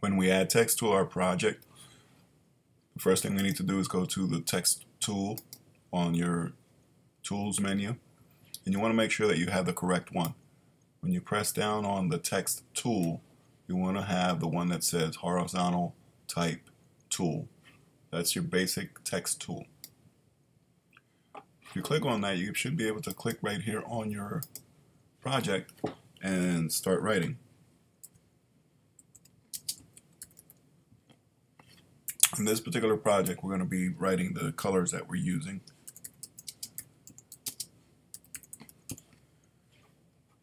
When we add text to our project, the first thing we need to do is go to the text tool on your tools menu, and you want to make sure that you have the correct one. When you press down on the text tool, you want to have the one that says horizontal type tool. That's your basic text tool. If you click on that, you should be able to click right here on your project and start writing. In this particular project, we're going to be writing the colors that we're using.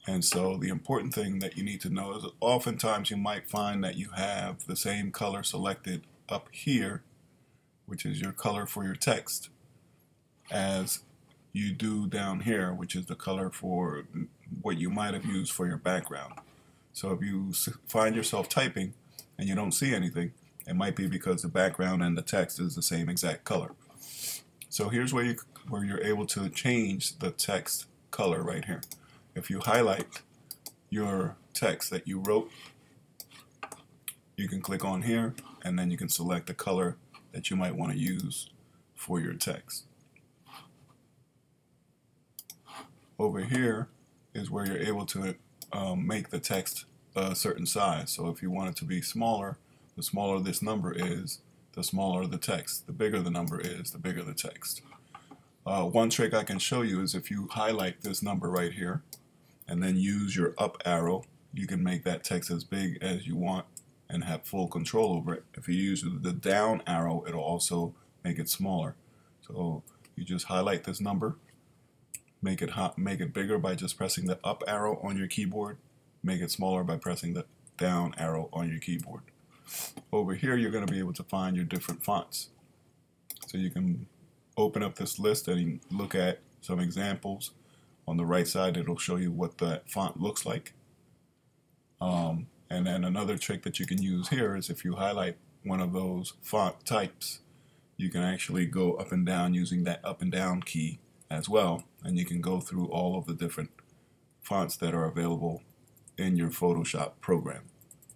And so the important thing that you need to know is that oftentimes you might find that you have the same color selected up here, which is your color for your text, as you do down here, which is the color for what you might have used for your background. So if you find yourself typing and you don't see anything, it might be because the background and the text is the same exact color. So here's where you're able to change the text color right here. If you highlight your text that you wrote, you can click on here and then you can select the color that you might want to use for your text. Over here is where you're able to make the text a certain size. So if you want it to be smaller, the smaller this number is, the smaller the text. The bigger the number is, the bigger the text. One trick I can show you is if you highlight this number right here and then use your up arrow, you can make that text as big as you want and have full control over it. If you use the down arrow, it'll also make it smaller. So you just highlight this number, make it bigger by just pressing the up arrow on your keyboard, make it smaller by pressing the down arrow on your keyboard. Over here you're going to be able to find your different fonts. So you can open up this list and look at some examples. On the right side it'll show you what that font looks like. And then another trick that you can use here is if you highlight one of those font types, you can actually go up and down using that up and down key as well, and you can go through all of the different fonts that are available in your Photoshop program.